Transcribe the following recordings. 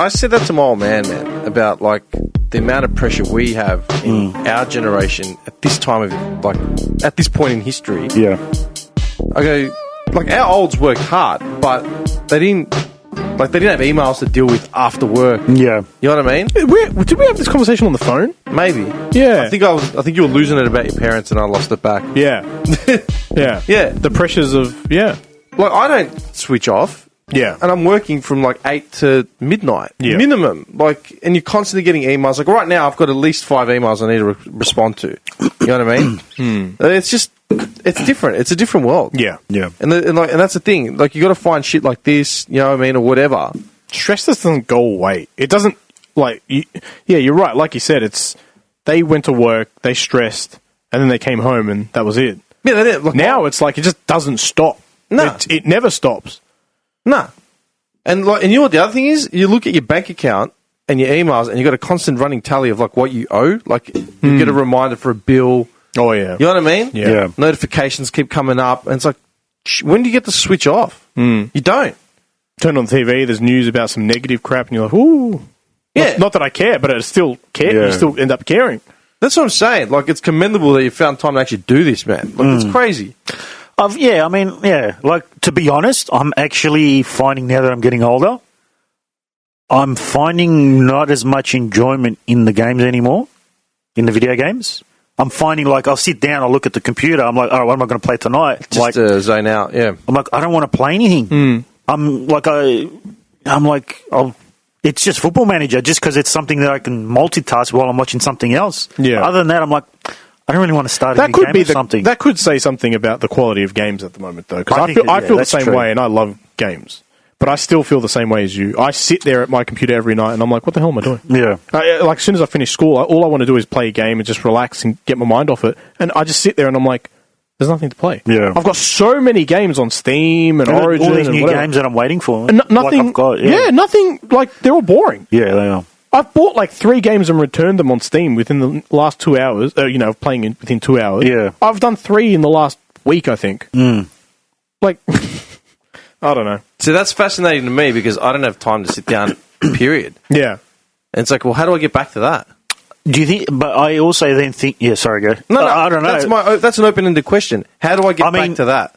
I said that to my old man, about like the amount of pressure we have in our generation at this time of like at this point in history. Yeah. I go, like our olds worked hard, but they didn't have emails to deal with after work. Yeah. You know what I mean? Did we have this conversation on the phone? Maybe. Yeah. I think you were losing it about your parents, and I lost it back. Yeah. Yeah. The pressures of Like I don't switch off. Yeah. And I'm working from like 8 to midnight. Yeah. Minimum. Like, and you're constantly getting emails. Like right now I've got at least 5 emails I need to respond to. You know what I mean? It's just, it's different. It's a different world. Yeah. Yeah. And that's the thing. Like you got to find shit like this, you know what I mean, or whatever. Stress doesn't go away. It doesn't, like, you're right. Like you said, they went to work, they stressed, and then they came home and that was it. Yeah, they did. Look, now it's like it just doesn't stop. No. It never stops. Nah. And you know what the other thing is? You look at your bank account and your emails and you got a constant running tally of like what you owe. Like you get a reminder for a bill. Oh, yeah. You know what I mean? Yeah. Notifications keep coming up. And it's like, when do you get to switch off? You don't. Turn on TV, there's news about some negative crap and you're like, ooh. Yeah. Not that I care, but I still care. Yeah. You still end up caring. That's what I'm saying. Like, it's commendable that you found time to actually do this, man. Like, it's crazy. Like, to be honest, I'm actually finding now that I'm getting older, I'm finding not as much enjoyment in the games anymore, in the video games. I'm finding, like, I'll sit down, I'll look at the computer, I'm like, all right, what am I going to play tonight? Just zone out, yeah. I'm like, I don't want to play anything. It's just Football Manager, just because it's something that I can multitask while I'm watching something else. Yeah. Other than that, I'm like, I don't really want to start a new game or something. That could say something about the quality of games at the moment, though. Because I feel the same way, and I love games. But I still feel the same way as you. I sit there at my computer every night, and I'm like, what the hell am I doing? Yeah. Like, as soon as I finish school, all I want to do is play a game and just relax and get my mind off it. And I just sit there, and I'm like, there's nothing to play. Yeah. I've got so many games on Steam and Origin. All these and new whatever. games that I'm waiting for. Nothing. Like I've got, nothing. Like, they're all boring. Yeah, they are. I've bought like 3 games and returned them on Steam within the last 2 hours. Playing within 2 hours. Yeah. I've done 3 in the last week, I think. Like, I don't know. So that's fascinating to me because I don't have time to sit down, period. Yeah. And it's like, well, how do I get back to that? Do you think? But I also then think. Yeah, sorry, go. No, I don't know. That's an open-ended question. How do I get back to that?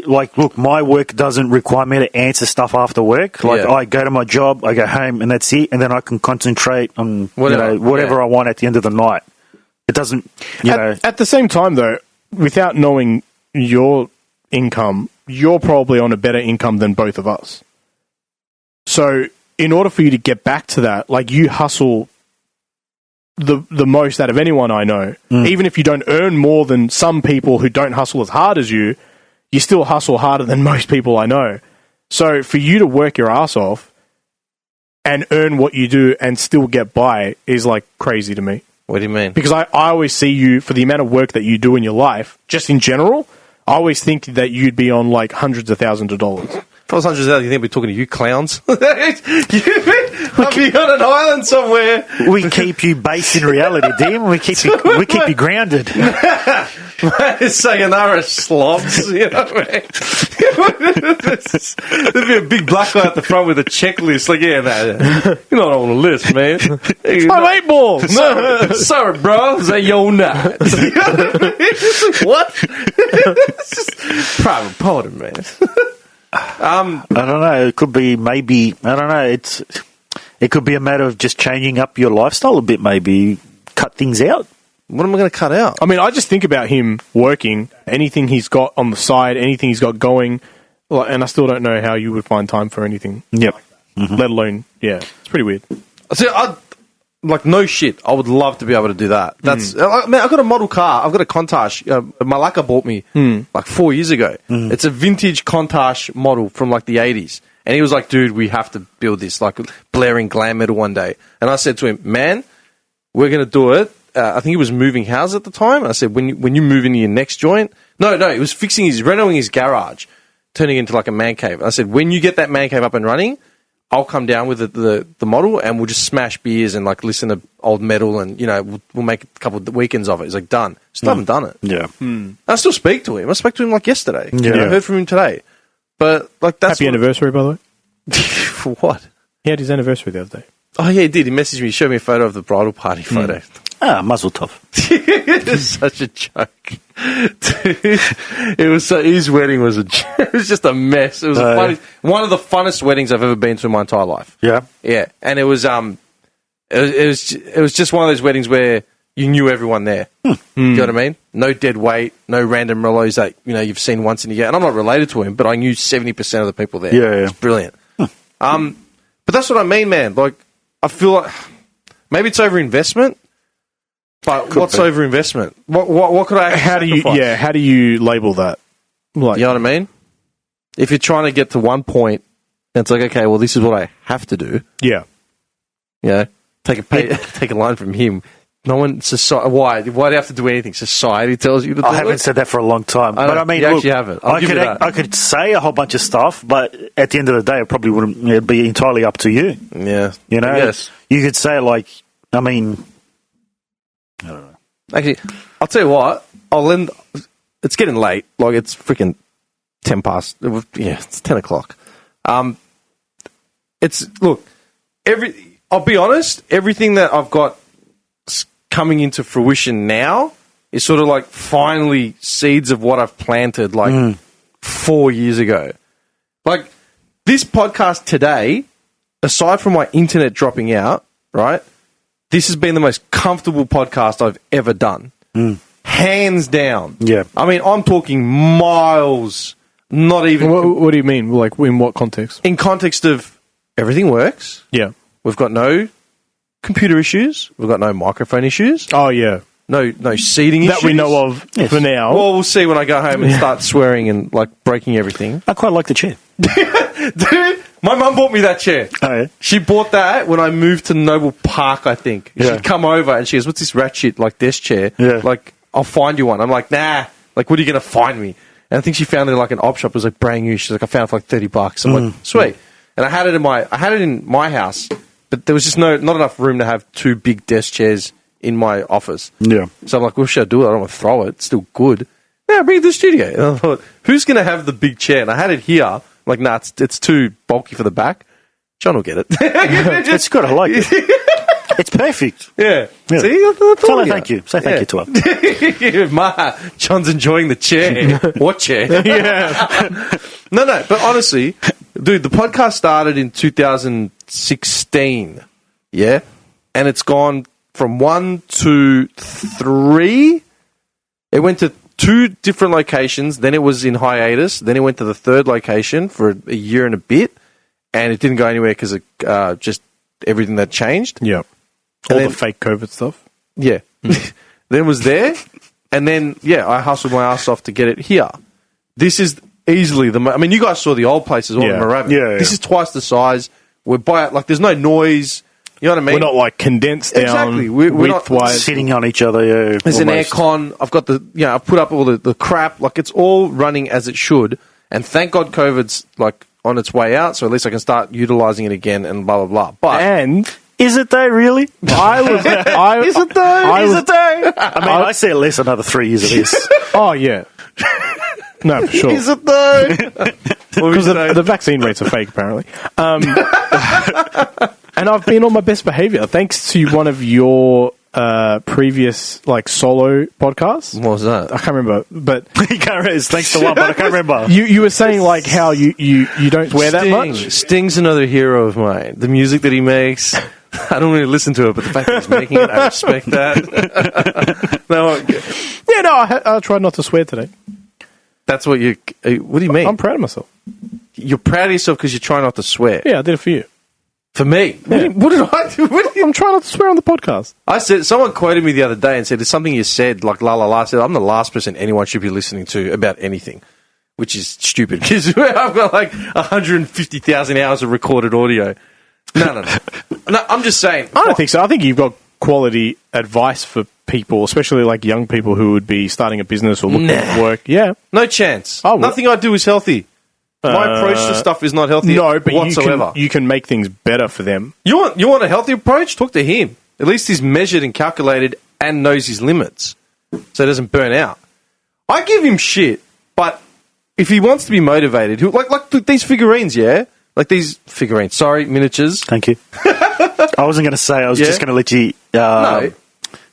Look, my work doesn't require me to answer stuff after work. Like, I go to my job, I go home, and that's it. And then I can concentrate on whatever I want at the end of the night. It doesn't, At the same time, though, without knowing your income, you're probably on a better income than both of us. So, in order for you to get back to that, like, you hustle the most out of anyone I know. Even if you don't earn more than some people who don't hustle as hard as you, you still hustle harder than most people I know. So for you to work your ass off and earn what you do and still get by is like crazy to me. What do you mean? Because I always see you, for the amount of work that you do in your life, just in general, I always think that you'd be on like hundreds of thousands of dollars. If I was hundreds of thousands, you think we're talking to you clowns? I'll be on an island somewhere. We keep you based in reality, Dim. We keep you grounded. Sayonara slobs, you know what I mean? There'd be a big black guy at the front with a checklist. Like, yeah, man, you're not on the list, man. My 8 ball. Sorry, bro. Say yo not. What? It's just private party, man. I don't know. It could be maybe. I don't know. It could be a matter of just changing up your lifestyle a bit. Maybe cut things out. What am I going to cut out? I mean, I just think about him working, anything he's got on the side, anything he's got going, and I still don't know how you would find time for anything. Yep. Let alone, it's pretty weird. So, no shit. I would love to be able to do that. That's man. I've got a model car. I've got a Countach. Malaka bought me like 4 years ago. It's a vintage Countach model from like the 80s. And he was like, dude, we have to build this, like blaring glam metal one day. And I said to him, man, we're going to do it. I think he was moving house at the time. I said, when you move into your next joint. No, he was renovating his garage, turning it into like a man cave. I said, when you get that man cave up and running, I'll come down with the model and we'll just smash beers and like listen to old metal and, we'll make a couple of weekends of it. He's like, done. Still haven't done it. Yeah. I still speak to him. I spoke to him like yesterday. Yeah. I heard from him today. But like that's Happy anniversary, by the way. For what? He had his anniversary the other day. Oh, yeah, he did. He messaged me. He showed me a photo of the bridal party photo. Mazel tov. It's such a joke. Dude, it was his wedding was it was just a mess. It was one of the funnest weddings I've ever been to in my entire life. Yeah. Yeah. And it was just one of those weddings where you knew everyone there. You know what I mean? No dead weight, no random relos that you've seen once in a year. And I'm not related to him, but I knew 70% of the people there. Yeah. It's brilliant. But that's what I mean, man. Like, I feel like maybe it's over-investment, but what's over-investment? What could I sacrifice? How do you label that? Like, you know what I mean? If you're trying to get to one point, and it's like, okay, well, this is what I have to do. Yeah. Take a line from him. No one, why do you have to do anything? Society tells you to do it. I haven't said that for a long time. But I mean, you actually haven't. I could say a whole bunch of stuff, but at the end of the day, it probably wouldn't. It'd be entirely up to you. Yeah. Yes. You could say, like, I mean, I don't know. Actually, I'll tell you what. It's getting late. Like, it's freaking 10 past. It's 10 o'clock. I'll be honest, everything that I've got coming into fruition now is sort of like finally seeds of what I've planted 4 years ago. Like, this podcast today, aside from my internet dropping out, right, this has been the most comfortable podcast I've ever done. Hands down. Yeah. I mean, I'm talking miles, not even... What do you mean? Like, in what context? In context of everything works. Yeah. We've got no computer issues. We've got no microphone issues. Oh, yeah. No seating issues. That we know of for now. Well, we'll see when I go home and start swearing and, like, breaking everything. I quite like the chair. Dude, my mum bought me that chair. Oh, yeah? She bought that when I moved to Noble Park, I think. Yeah. She'd come over and she goes, what's this rat shit, like, desk chair? Yeah. Like, I'll find you one. I'm like, nah. Like, what are you going to find me? And I think she found it in, like, an op shop. It was, like, brand new. She's like, I found it for, like, $30. I'm like, sweet. And I had it in my house, but there was just not enough room to have two big desk chairs in my office. Yeah. So I'm like, well, should I do it? I don't want to throw it. It's still good. Yeah, bring it to the studio. And I thought, who's going to have the big chair? And I had it here. I'm like, nah, it's too bulky for the back. John will get it. It's good. I like it. It's perfect. Yeah. Yeah. See? Tell her thank you. Say thank you to her. Ma, John's enjoying the chair. What chair? Yeah. No, but honestly, dude, the podcast started in 2016. Yeah? And it's gone from 1 to 3. It went to 2 different locations. Then it was in hiatus. Then it went to the 3rd location for a year and a bit. And it didn't go anywhere because of just everything that changed. Yeah. All the fake COVID stuff. Yeah. Then it was there. And then, I hustled my ass off to get it here. This is easily I mean, you guys saw the old places all in Moorabbin. Yeah. This is twice the size. We're there's no noise. You know what I mean? We're not like condensed down. Exactly. We're not width-wise. Sitting on each other, yeah. There's almost. an aircon. I've got I've put up all the crap. Like, it's all running as it should. And thank God COVID's, like, on its way out, so at least I can start utilising it again and blah, blah, blah. But... And... Is it though, really? Is it though? Is it though? I mean, I see at least another 3 years of this. Oh, yeah. No, for sure. Is it though? Because the vaccine rates are fake, apparently. And I've been on my best behaviour thanks to one of your previous solo podcasts. What was that? I can't remember, but You can't remember. It's thanks to one, but I can't remember. you were saying how you don't swear that much. Sting's another hero of mine. The music that he makes, I don't really listen to it, but the fact that he's making it, I respect that. I tried not to swear today. That's what you... What do you mean? I'm proud of myself. You're proud of yourself because you try not to swear. Yeah, I did it for you. For me? Yeah. What did I do? I'm trying not to swear on the podcast. I said, someone quoted me the other day and said, there's something you said, like la la la. I said, I'm the last person anyone should be listening to about anything, which is stupid because I've got like 150,000 hours of recorded audio. No, I'm just saying. I don't think so. I think you've got quality advice for people, especially like young people who would be starting a business or looking for work. Yeah. No chance. I would. Nothing I do is healthy. My approach to stuff is not healthy whatsoever. You can make things better for them. You want a healthy approach? Talk to him. At least he's measured and calculated and knows his limits, so he doesn't burn out. I give him shit, but if he wants to be motivated, like these figurines, yeah? like these figurines. Sorry, miniatures. Thank you. I wasn't going to say. I was just going to let you. No.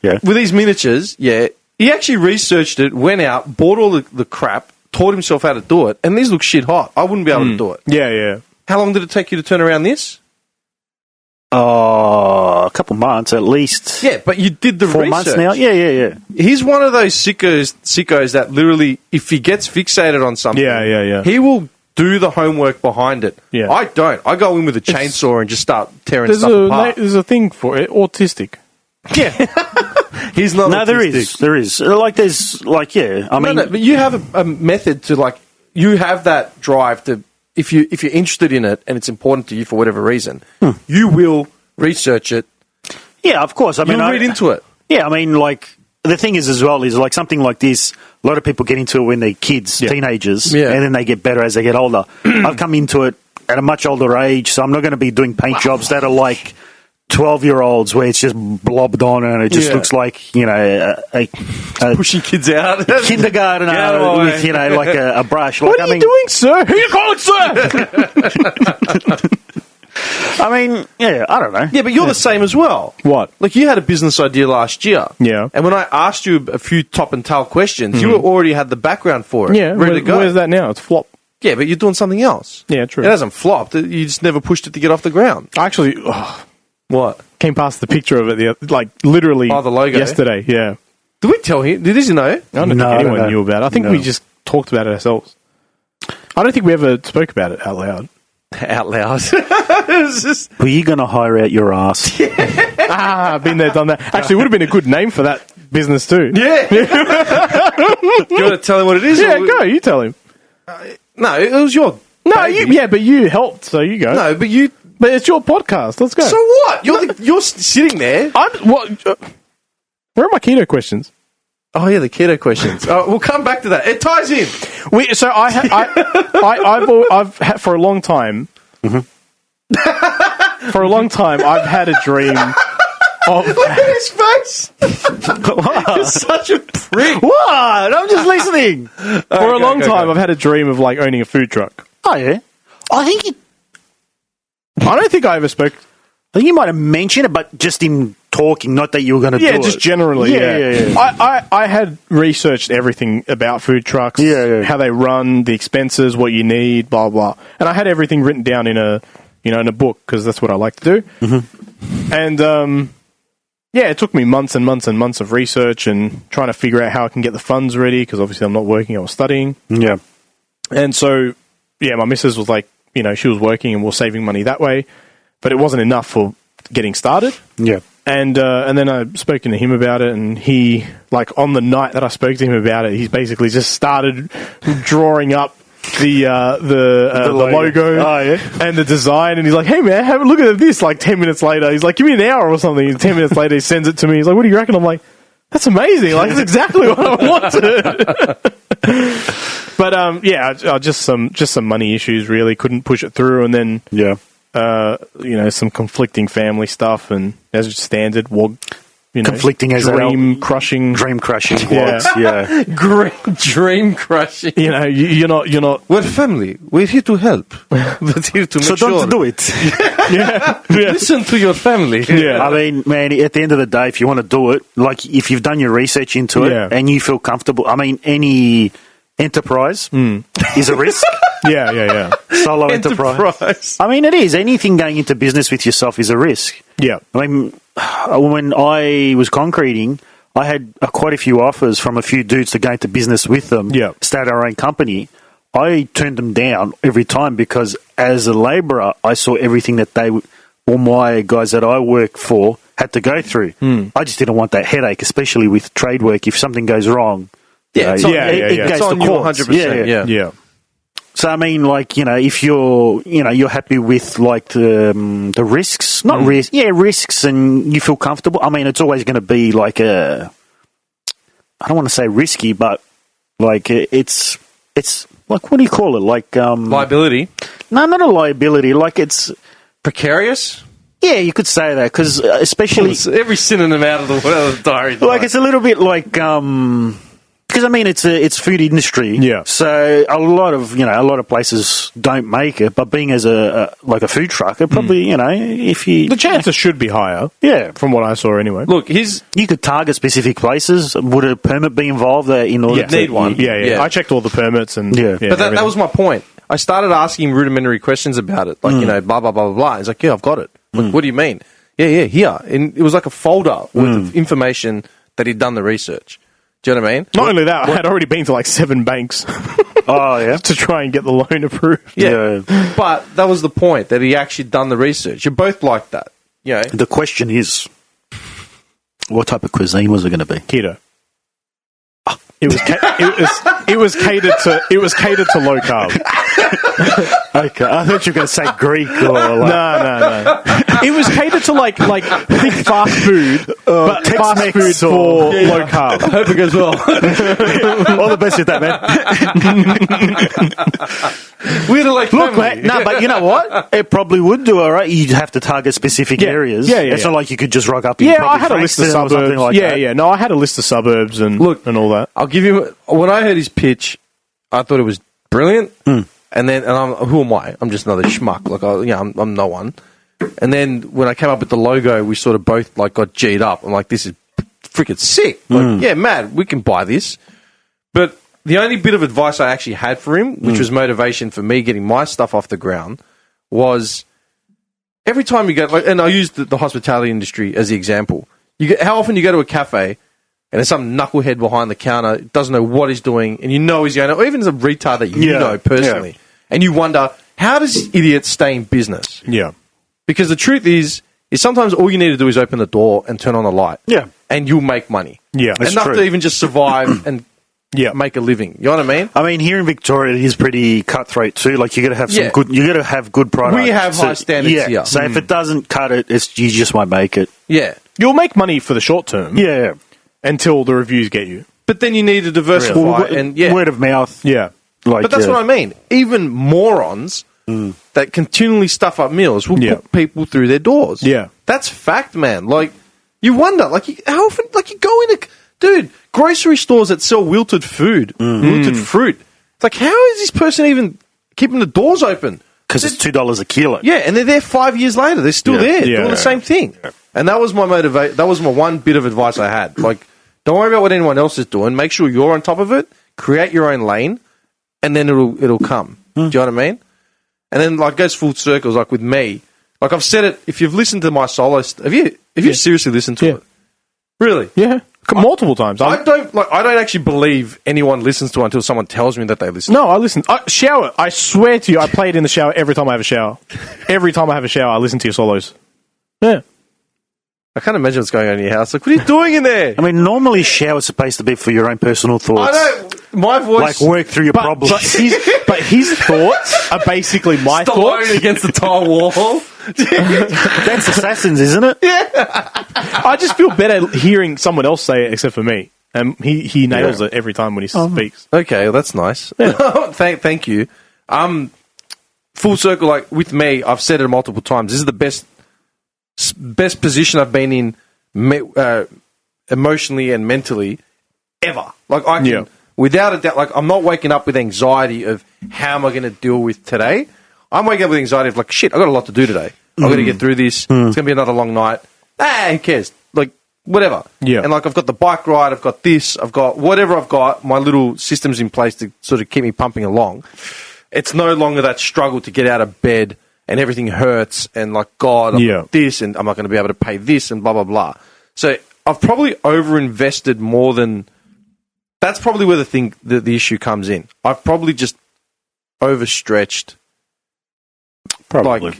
Yeah. With these miniatures, he actually researched it, went out, bought all the crap, taught himself how to do it, and these look shit hot. I wouldn't be able to do it. Yeah. How long did it take you to turn around this? A couple months at least. Yeah, but you did the 4 research. months now. Yeah. He's one of those sickos that literally, if he gets fixated on something, he will do the homework behind it. Yeah. I don't. I go in with a chainsaw and just start tearing stuff apart. There's a thing for it. Autistic. Yeah. He's not autistic. There is. I mean... No, but you have a method to, like, you have that drive to, if you're interested in it and it's important to you for whatever reason, you will research it. Yeah, of course. I mean, read into it. Yeah, I mean, like, the thing is as well is, like, something like this, a lot of people get into it when they're kids, teenagers, and then they get better as they get older. I've come into it at a much older age, so I'm not going to be doing paint jobs that are like 12-year-olds where it's just blobbed on and it just looks like, you know, a pushing kids out. kindergarten with, you know, like a brush. What are you doing, sir? Who are you calling, sir? I mean, I don't know. Yeah, but you're the same as well. What? Like, you had a business idea last year. Yeah. And when I asked you a few top and tail questions, you already had the background for it. Yeah, ready to go. Where's that now? It's flop. Yeah, but you're doing something else. Yeah, true. It hasn't flopped. You just never pushed it to get off the ground. Actually, What? came past the picture of it, literally the logo. yesterday. Yeah. Did we tell him? Did he know? I don't think anyone knew about it. I think we just talked about it ourselves. I don't think we ever spoke about it out loud. Out loud. It was just... Were you going to hire out your ass? Been there, done that. Actually, it would have been a good name for that business too. Yeah. You want to tell him what it is? Yeah, go. You tell him. No, it was your... No, but you helped, so you go. No, but you... But it's your podcast. Let's go. So what? You're sitting there. Where are my keto questions? Oh yeah, the keto questions. We'll come back to that. It ties in. I've had for a long time. For a long time, I've had a dream of. Look at his face. You're such a prick. What? I'm just listening. For a long time, I've had a dream of like owning a food truck. Oh yeah. I don't think I ever spoke. I think you might have mentioned it, but just in talking, not that you were going to do it. Yeah, just generally. Yeah. I had researched everything about food trucks, how they run, the expenses, what you need, blah blah, and I had everything written down in a book because that's what I like to do. Mm-hmm. And it took me months and months and months of research and trying to figure out how I can get the funds ready because obviously I'm not working, I was studying. Yeah, and so my missus was like, she was working and we were saving money that way. But it wasn't enough for getting started. Yeah. And then I spoken to him about it, and he, like, on the night that I spoke to him about it, he's basically just started drawing up the logo and the design, and he's like, hey, man, have a look at this, like, 10 minutes later. He's like, give me an hour or something. And 10 minutes later, he sends it to me. He's like, what do you reckon? I'm like, that's amazing. Like, that's exactly what I wanted. But, just some money issues, really. Couldn't push it through, and then... Yeah. Some conflicting family stuff, and as standard, conflicting as dream crushing vlogs. Yeah. Dream crushing. You're not. We're family. We're here to help. We're here to make sure. So don't do it. Listen to your family. Yeah. I mean, man, at the end of the day, if you want to do it, like if you've done your research into it and you feel comfortable, I mean, any enterprise is a risk. Yeah. Solo enterprise. I mean, it is. Anything going into business with yourself is a risk. Yeah. I mean, when I was concreting, I had quite a few offers from a few dudes to go into business with them, start our own company. I turned them down every time because as a labourer, I saw everything that all my guys that I work for had to go through. I just didn't want that headache, especially with trade work. If something goes wrong, it goes to court. 100%. Yeah. So I mean, like, if you're happy with like the risks, risks, and you feel comfortable. I mean, it's always going to be like I don't want to say risky, but like it's like, what do you call it? Like liability? No, not a liability. Like it's precarious. Yeah, you could say that because especially every synonym out of the diary. Like it's a little bit like. Because I mean, it's food industry. Yeah. So a lot of places don't make it, but being as a food truck, it probably if you The chances should be higher. Yeah. From what I saw anyway. Look, you could target specific places. Would a permit be involved there in order to need one. Yeah. I checked all the permits and Yeah. but that was my point. I started asking him rudimentary questions about it, like blah blah blah blah blah. He's like, "Yeah, I've got it." Like, what do you mean? Yeah, here. And it was like a folder with information that he'd done the research. Do you know what I mean? Not only that, I had already been to like 7 banks Oh yeah. to try and get the loan approved. Yeah. But that was the point, that he actually done the research. You're both like that. You know? The question is, what type of cuisine was it going to be? Keto. It was catered to low carb. Okay, I thought you were going to say Greek or No. It was catered to like think fast food, but fast food for low carb. I hope it goes well. all the best with that, man. We're like Look, family. mate, no, but you know what? It probably would do all right. You'd have to target specific areas. Yeah, it's yeah. not like you could just rock up. In Yeah, probably I had a list of Frankston or something suburbs. like that. Yeah. No, I had a list of suburbs and all that. I'll give you, when I heard his pitch, I thought it was brilliant. And then, who am I? I'm just another schmuck. Like, I'm no one. And then when I came up with the logo, we sort of both like got G'd up. I'm like, this is freaking sick. Like, yeah, mad, we can buy this. But the only bit of advice I actually had for him, which was motivation for me getting my stuff off the ground, was every time you go, like, and I used the hospitality industry as the example. How often you go to a cafe and there's some knucklehead behind the counter, doesn't know what he's doing, and you know he's going to, or even as a retard that you know personally, and you wonder, how does this idiot stay in business? Yeah. Because the truth is sometimes all you need to do is open the door and turn on the light. Yeah. And you'll make money. Yeah. That's Enough true. to even just survive and make a living. You know what I mean? I mean, here in Victoria, it is pretty cutthroat too. Like, you got to have some good. You got to have good products. We have high standards here. So if it doesn't cut it, you just won't make it. Yeah. You'll make money for the short term. Yeah. Until the reviews get you. But then you need to diversify and word of mouth. Yeah. Like, but that's what I mean. Even morons that continually stuff up meals will put people through their doors. Yeah. That's fact, man. Like, you wonder, like, how often, like, you go into, dude, grocery stores that sell wilted food, wilted fruit. It's like, how is this person even keeping the doors open? Because it's $2 a kilo. Yeah, and they're there 5 years later. They're still there doing the same thing. Yeah. And that was my motivation. That was my one bit of advice I had. Like, don't worry about what anyone else is doing. Make sure you're on top of it. Create your own lane, and then it'll come. Do you know what I mean? And then, like, it goes full circles. Like with me, like I've said it. If you've listened to my solo, have you seriously listened to it? Really? Yeah. Multiple times. I don't actually believe anyone listens to it until someone tells me that they listen. No, I listen. Shower. I swear to you, I play it in the shower every time I have a shower. Every time I have a shower, I listen to your solos. Yeah. I can't imagine what's going on in your house. Like, what are you doing in there? I mean, normally shower's supposed to be for your own personal thoughts. I know. My voice... Like, work through your problems. But his thoughts are basically my thoughts. against the tile wall. That's Assassins, isn't it? Yeah. I just feel better hearing someone else say it except for me. And he nails it every time when he speaks. Okay, well, that's nice. Yeah. Thank you. Full circle, like, with me, I've said it multiple times. This is the best position I've been in emotionally and mentally ever. Like, I can, without a doubt, like, I'm not waking up with anxiety of how am I going to deal with today. I'm waking up with anxiety of, like, shit, I've got a lot to do today. I've got to get through this. It's going to be another long night. Who cares? Like, whatever. Yeah. And, like, I've got the bike ride, I've got this, I've got whatever I've got, my little systems in place to sort of keep me pumping along. It's no longer that struggle to get out of bed and everything hurts and, like, God, I've got this and I'm not going to be able to pay this and blah, blah, blah. So I've probably overinvested more than... That's probably where the issue comes in. I've probably just overstretched like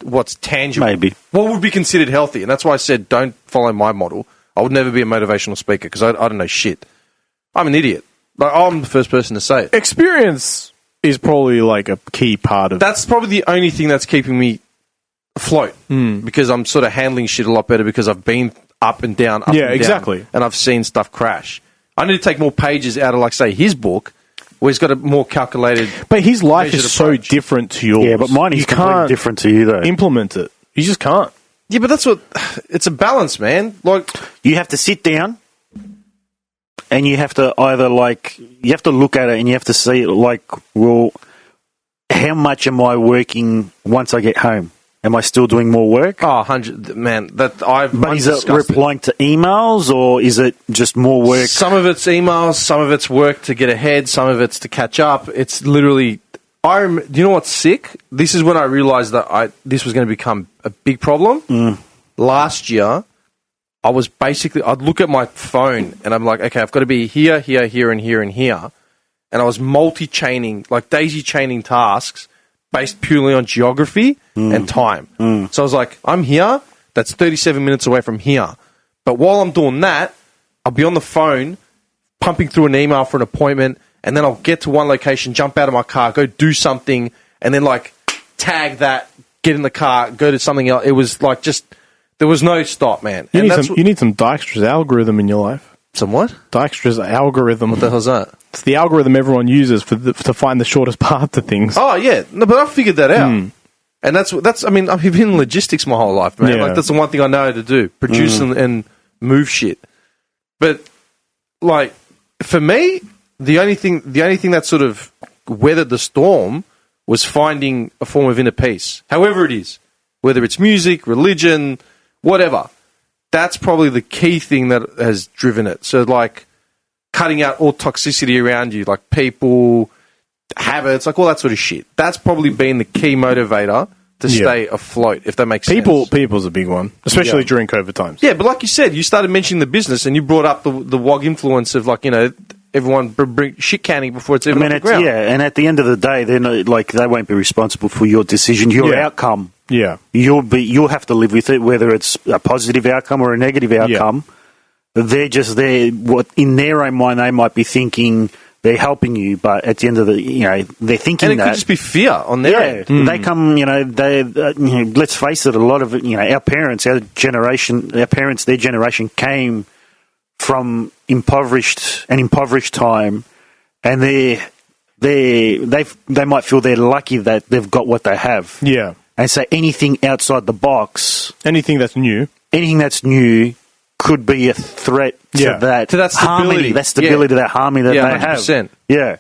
what's tangible. Maybe. What would be considered healthy. And that's why I said don't follow my model. I would never be a motivational speaker because I don't know shit. I'm an idiot. Like, I'm the first person to say it. Experience is probably like a key part of... That's probably the only thing that's keeping me afloat because I'm sort of handling shit a lot better because I've been up and down, up and down, exactly. And I've seen stuff crash. I need to take more pages out of, like, say, his book where he's got a more calculated... But his life measured is so approach. different to yours. Yeah, but mine is completely different to you, though. Implement it. You just can't. Yeah, but that's what... It's a balance, man. Like, you have to sit down and you have to either you have to look at it and you have to see well, how much am I working once I get home? Am I still doing more work? Oh, 100, man. But is it replying to emails, or is it just more work? Some of it's emails, some of it's work to get ahead, some of it's to catch up. It's literally... do you know what's sick? This is when I realised that this was going to become a big problem. Last year, I'd look at my phone and I'm like, okay, I've got to be here, here, here, and here, and here. And I was multi-chaining, like daisy-chaining tasks based purely on geography and time. So I was like, I'm here, that's 37 minutes away from here. But while I'm doing that, I'll be on the phone, pumping through an email for an appointment, and then I'll get to one location, jump out of my car, go do something, and then tag that, get in the car, go to something else. It was there was no stop, man. You need some Dijkstra's algorithm in your life. Some what? Dijkstra's algorithm. What the hell's that? It's the algorithm everyone uses to find the shortest path to things. Oh, yeah. No, but I figured that out. And that's. I mean, I've been in logistics my whole life, man. Yeah. That's the one thing I know how to do: produce and move shit. But for me, the only thing that sort of weathered the storm was finding a form of inner peace, however it is, whether it's music, religion, whatever. That's probably the key thing that has driven it. So, cutting out all toxicity around you, like people, habits, all that sort of shit. That's probably been the key motivator to stay afloat, if that makes sense. People's a big one, especially during COVID times. Yeah, but like you said, you started mentioning the business and you brought up the WOG influence of, everyone bring shit canning before it's even on the ground. Yeah, and at the end of the day, they're not, they won't be responsible for your decision, your outcome. Yeah, you'll have to live with it, whether it's a positive outcome or a negative outcome. Yeah. They're just there. What in their own mind they might be thinking they're helping you, but at the end of they're thinking and it could just be fear on their end. They come. Let's face it. A lot of our parents, their generation came from impoverished time, and they might feel they're lucky that they've got what they have. Yeah. And so anything outside the box, anything that's new could be a threat to that stability, harmony, that harmony that they 100%. have. Yeah.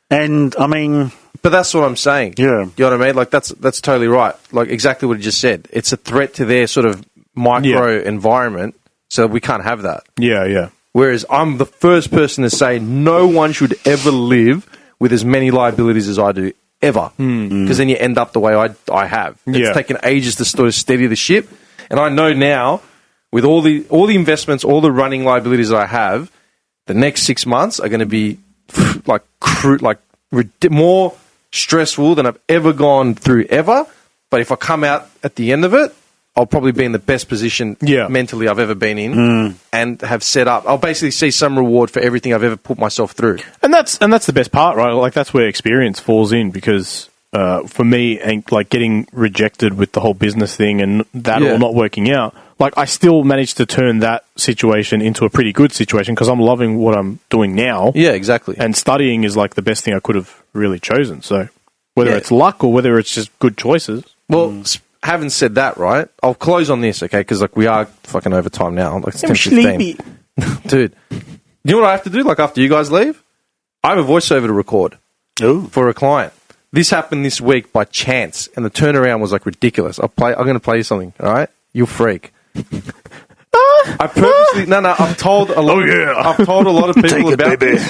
And I mean, but that's what I'm saying. Yeah. You know what I mean? That's totally right. Exactly what you just said. It's a threat to their sort of micro environment, so we can't have that. Yeah, yeah. Whereas I'm the first person to say no one should ever live with as many liabilities as I do, ever. Because then you end up the way I have. It's taken ages to sort of steady the ship. And I know now, with all the investments, all the running liabilities that I have, the next 6 months are going to be more stressful than I've ever gone through ever. But if I come out at the end of it, I'll probably be in the best position mentally I've ever been in, and have set up. I'll basically see some reward for everything I've ever put myself through. And that's the best part, right? That's where experience falls in, because for me, and getting rejected with the whole business thing and that all not working out, I still managed to turn that situation into a pretty good situation because I'm loving what I'm doing now. Yeah, exactly. And studying is the best thing I could have really chosen. So whether it's luck or whether it's just good choices. Well, having said that, right, I'll close on this, okay? Because we are fucking over time now. It's 10:15. Dude, you know what I have to do? After you guys leave, I have a voiceover to record for a client. This happened this week by chance, and the turnaround was ridiculous. I'm going to play you something. All right, you'll freak. I purposely I've told a lot. I've told a lot of people about this.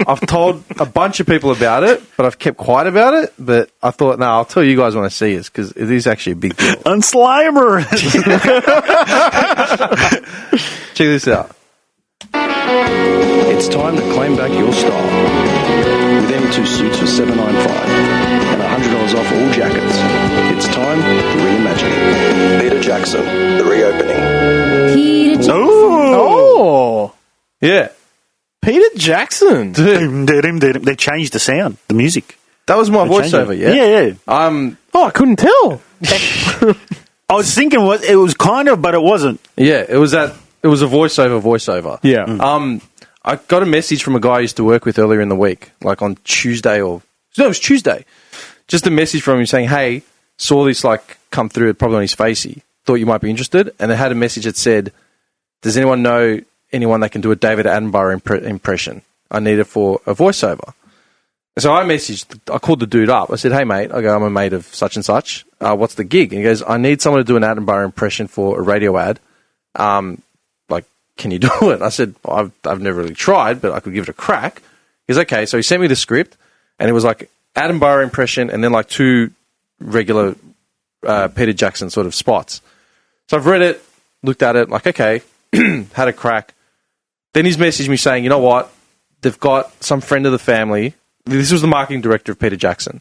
I've told a bunch of people about it, but I've kept quiet about it. But I thought, I'll tell you guys when I see this, because it is actually a big deal. Unslimer. Check this out. It's time to claim back your style. With M2 suits for $795 and $100 off all jackets. It's time for reimagining. Peter Jackson, the reopening. Oh, yeah. Peter Jackson. They changed the sound, the music. That was my voiceover, yeah? Yeah. I couldn't tell. I was thinking it was kind of, but it wasn't. Yeah, it was a voiceover. Yeah. I got a message from a guy I used to work with earlier in the week, on Tuesday it was Tuesday. Just a message from him saying, hey, saw this come through, probably on his facey, thought you might be interested. And it had a message that said, does anyone know anyone that can do a David Attenborough impression. I need it for a voiceover. So I called the dude up. I said, hey, mate, I'm a mate of such and such. What's the gig? And he goes, I need someone to do an Attenborough impression for a radio ad. Can you do it? I said, I've never really tried, but I could give it a crack. He goes, okay. So he sent me the script, and it was like Attenborough impression and then like 2 regular Peter Jackson sort of spots. So I've read it, looked at it, like, okay, had a crack. Then he's messaged me saying, you know what? They've got some friend of the family. This was the marketing director of Peter Jackson.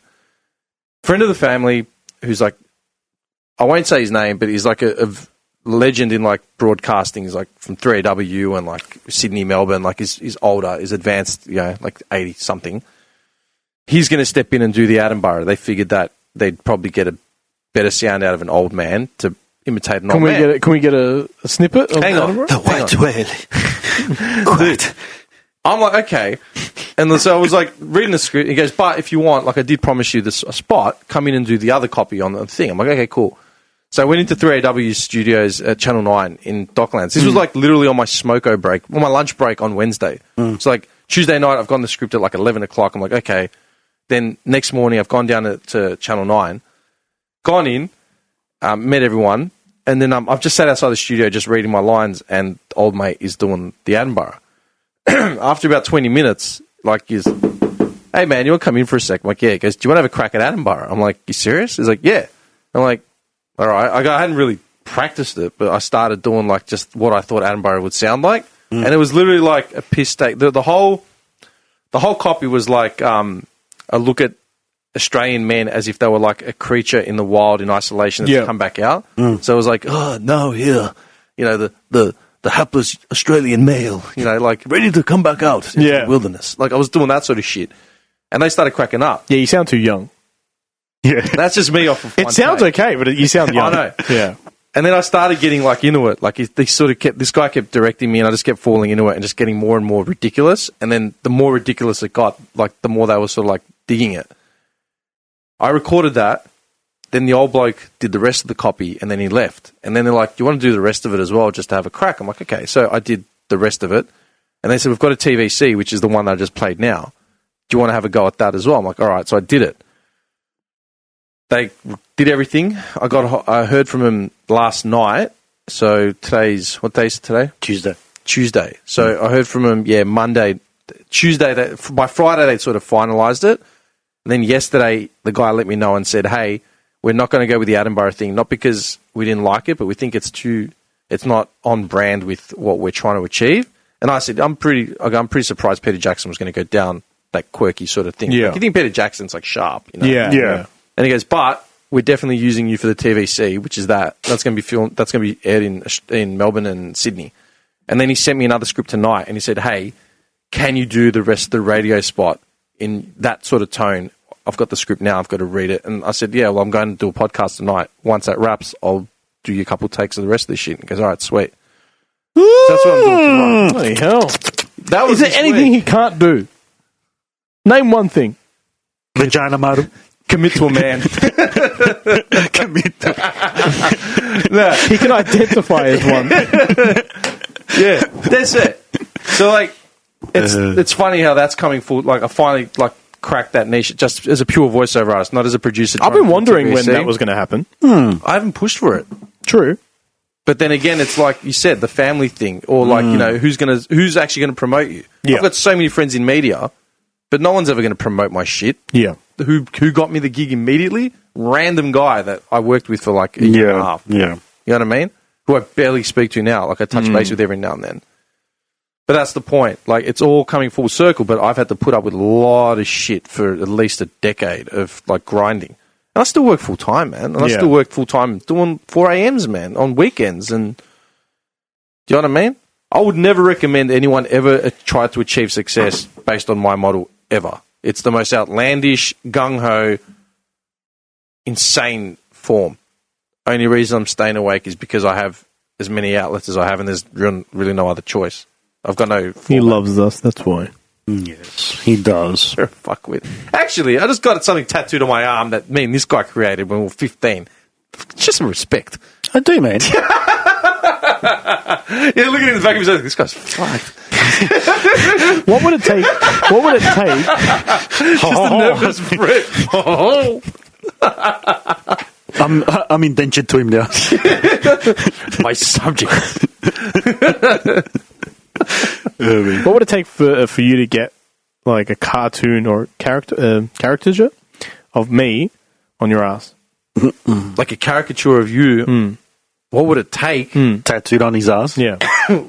Friend of the family who's like, I won't say his name, but he's like a legend in like broadcasting. He's like from 3AW and like Sydney, Melbourne. Like he's older, he's advanced, like 80 something. He's going to step in and do the Attenborough. They figured that they'd probably get a better sound out of an old man to imitate an old man. Can we get a snippet of Hang on. The white whale. Dude, I'm like, okay. And so I was like reading the script. He goes, but if you want, like I did promise you this spot, come in and do the other copy on the thing. I'm like, okay, cool. So I went into 3AW studios at Channel 9 in Docklands. This was like literally on my smoko break, on my lunch break on Wednesday. So like Tuesday night, I've gotten the script at like 11 o'clock. I'm like, okay. Then next morning, I've gone down to Channel 9, gone in, met everyone, and then I've just sat outside the studio just reading my lines, and old mate is doing the Attenborough. After about 20 minutes, like, he's, hey, man, you want to come in for a sec? I'm like, yeah. He goes, do you want to have a crack at Attenborough? I'm like, you serious? He's like, yeah. I'm like, all right. I hadn't really practiced it, but I started doing, like, just what I thought Attenborough would sound like. And it was literally like a piss take. The whole copy was like a look at Australian men as if they were like a creature in the wild in isolation that's come back out. So it was like, oh, no, here, the hapless Australian male, like ready to come back out into the wilderness. Like I was doing that sort of shit. And they started cracking up. Yeah, you sound too young. Yeah. That's just me off of It sounds okay, but you sound young. I know. Yeah. And then I started getting like into it. Like this guy kept directing me and I just kept falling into it and just getting more and more ridiculous. And then the more ridiculous it got, like the more they were sort of like digging it. I recorded that. Then the old bloke did the rest of the copy and then he left. And then they're like, do you want to do the rest of it as well just to have a crack? I'm like, okay. So I did the rest of it. And they said, we've got a TVC, which is the one that I just played now. Do you want to have a go at that as well? I'm like, all right. So I did it. They did everything. I heard from him last night. So what day is it today? Tuesday. So I heard from him, Monday. Tuesday, by Friday, they sort of finalised it. And then yesterday, the guy let me know and said, hey, we're not going to go with the Attenborough thing, not because we didn't like it, but we think it's not on brand with what we're trying to achieve. And I said, I'm pretty surprised Peter Jackson was going to go down that quirky sort of thing. Yeah. Like, you think Peter Jackson's like sharp, Yeah. And he goes, but we're definitely using you for the TVC, which is that's going to be filmed, that's going to be aired in Melbourne and Sydney. And then he sent me another script tonight, and he said, hey, can you do the rest of the radio spot in that sort of tone? I've got the script now, I've got to read it. And I said, yeah, well, I'm going to do a podcast tonight. Once that wraps, I'll do you a couple of takes of the rest of this shit. And he goes, all right, sweet. That's what I'm doing tonight. Bloody hell. That was Is there anything he can't do? Name one thing. Vagina model. Commit to a man. Commit. No. He can identify as one. Yeah, that's it. So, like, it's funny how that's coming forward. Like, I finally, cracked that niche just as a pure voiceover artist, not as a producer. I've been wondering when that was going to happen. I haven't pushed for it. True. But then again, it's like you said, the family thing, or like, who's actually going to promote you? Yeah. I've got so many friends in media, but no one's ever going to promote my shit. Yeah. Who got me the gig immediately? Random guy that I worked with for like a year and a half. Yeah. You know what I mean? Who I barely speak to now. Like I touch base with every now and then. But that's the point. Like it's all coming full circle, but I've had to put up with a lot of shit for at least a decade of like grinding. And I still work full time, man. And I still work full time doing 4 a.m.s, man, on weekends. And do you know what I mean? I would never recommend anyone ever try to achieve success based on my model ever. It's the most outlandish, gung-ho, insane form. Only reason I'm staying awake is because I have as many outlets as I have, and there's really no other choice. I've got no... He loves us, that's why. Yes, he does. You're a fuckwit. Actually, I just got something tattooed on my arm that me and this guy created when we were 15. Just some respect. I do, man. Yeah, looking in the back of his head, this guy's fucked. What would it take? What would it take? Just a nervous Brit. I'm indentured to him now. My subject. What would it take for you to get like a cartoon or caricature of me on your ass? Like a caricature of you. What would it take? Tattooed on his ass. Yeah.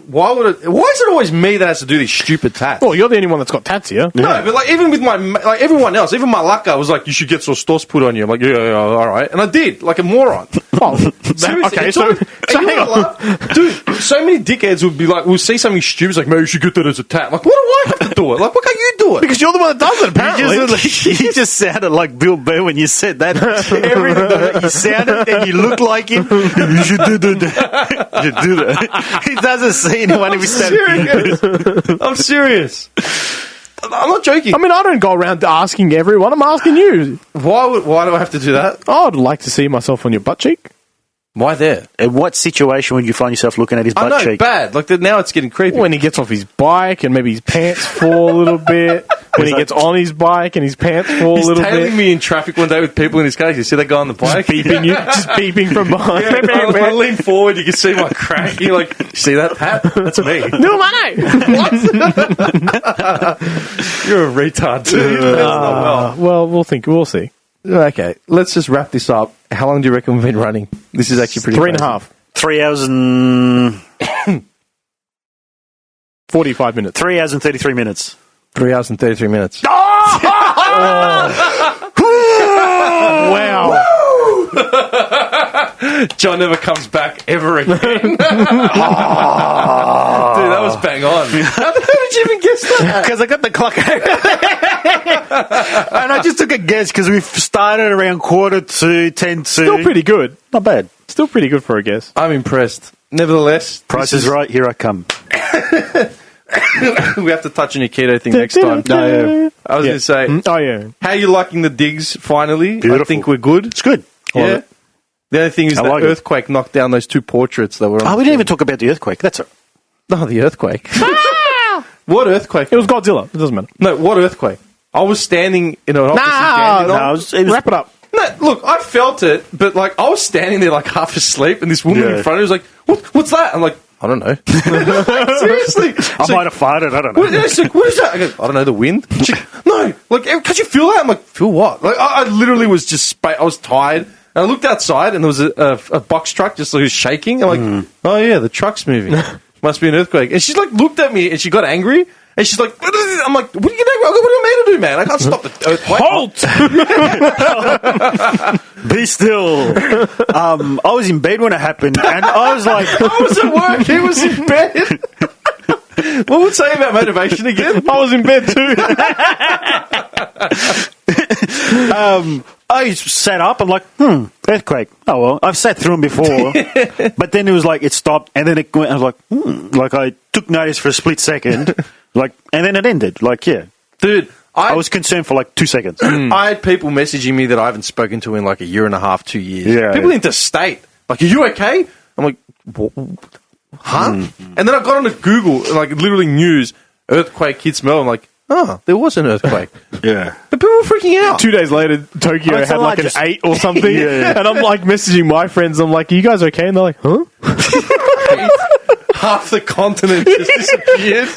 Why is it always me that has to do these stupid tats? Well, you're the only one that's got tats here. No, but like even with like everyone else, even my laka was like, you should get some sauce put on you. I'm like, yeah, all right, and I did, like a moron. Oh, Seriously, okay. it's So always- and you hang know on. what, dude. So many dickheads would be like, we'll see something stupid, like, maybe you should get that as a tat. Like, what do I have to do it? Like, why can't you do it? Because you're the one that does it, apparently. You just sounded like Bill Burr when you said that. Everything that you sounded and you looked like him. You should do that. You should do that. He doesn't see anyone if he serious. I'm serious. I'm not joking. I mean, I don't go around asking everyone. I'm asking you. Why do I have to do that? Oh, I'd like to see myself on your butt cheek. Why there? In what situation would you find yourself looking at his I butt know, cheek? bad. Like now, it's getting creepy. When he gets off his bike and maybe his pants fall a little bit. When he gets on his bike and his pants fall He's a little tailing bit. me in traffic one day with people in his car. You see that guy on the bike? Beeping you, just beeping from behind. Yeah, I lean forward, you can see my crack. You're like, you see that hat? That's me. No, money. You're a retard too. That's not Well, we'll see. well. Okay, let's just wrap this up. How long do you reckon we've been running? This is actually pretty 3.5. 3 hours and 45 minutes. 3 hours and 33 minutes. 3 hours and 33 minutes. Wow. John never comes back ever again. Dude, that was bang on. How the hell did you even guess that? Because I got the clock out. And I just took a guess because we started around 9:45, 10 to... Still pretty good. Not bad. Still pretty good for a guess. I'm impressed. Nevertheless, Price is right. Here I come. we have to touch on your keto thing next time. I was going to say, Oh, yeah. how are you liking the digs finally? I Beautiful. think we're good. It's good. Yeah. The only thing is I that like it. earthquake knocked down those two portraits that were on. Oh, we didn't even talk about the earthquake. That's it. No, the earthquake. What earthquake? It was Godzilla. It doesn't matter. No, what earthquake? I was standing in an office in Dandenong. No, it was Wrap it up. No, look, I felt it, but like I was standing there like half asleep, and this woman Yeah. in front of me was like, "What's that?" I'm like, "I don't know." Seriously, I might have farted. I don't know. What is that? I go, "I don't know." The wind? No, like, could you feel that? I'm like, "Feel what?" Like, I literally was just, I was tired, and I looked outside, and there was a box truck just like was shaking. I'm like, "Oh yeah, the truck's moving. Must be an earthquake." And she's like, looked at me, and she got angry. And she's like, I'm like, what are you meant to do, man? I can't stop the earthquake. Halt! Be still. I was in bed when it happened, and I was like, I was at work. He was in bed. What would say about motivation again? I was in bed too. I sat up. I'm like, earthquake. Oh well, I've sat through them before. But then it was like it stopped, and then it went. I was like, like I took notice for a split second, like, and then it ended. Like, yeah, Dude, I was concerned for like 2 seconds. I had people messaging me that I haven't spoken to in like a year and a half, 2 years. Yeah, People yeah. interstate. Like, are you okay? I'm like, huh? And then I got onto Google, like literally news, earthquake hit Melbourne. I'm like, oh, there was an earthquake. Yeah. But people were freaking out. 2 days later, Tokyo Oh, it's had the like an largest. 8 or something. Yeah. And I'm like messaging my friends. I'm like, are you guys okay? And they're like, huh? Half the continent just disappeared.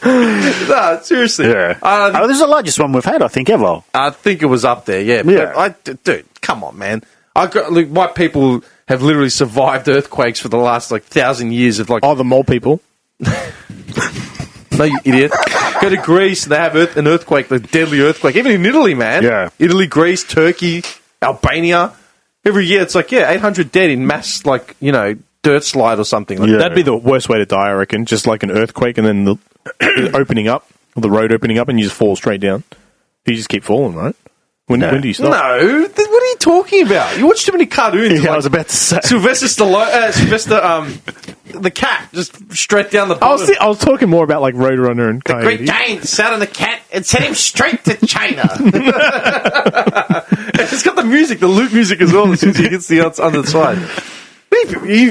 No, seriously. Yeah. I This is the largest one we've had, I think, ever. think it was up there, yeah. Yeah. But dude, come on, man. Look, my people have literally survived earthquakes for the last, 1,000 years of, Oh, the mole people. no, you idiot. Go to Greece, they have an earthquake, the deadly earthquake. Even in Italy, man. Yeah. Italy, Greece, Turkey, Albania. Every year, it's 800 dead in mass, dirt slide or something. Yeah. That'd be the worst way to die, I reckon. Just like an earthquake and then the opening up, the road opening up, and you just fall straight down. You just keep falling, right? When do you stop? No, what are you talking about? You watch too many cartoons. Yeah, I was about to say. Sylvester Stallone, the cat, just straight down the bottom. I was talking more about like Roadrunner and Coyote. Great Dane sat on the cat and sent him straight to China. It's got the music, the loop music as well, as soon as he gets the on the side.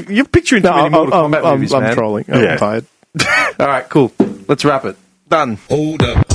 You're picturing too many Mortal Kombat movies, man. I'm trolling. Yeah. I'm tired. All right, cool. Let's wrap it. Done. Hold up.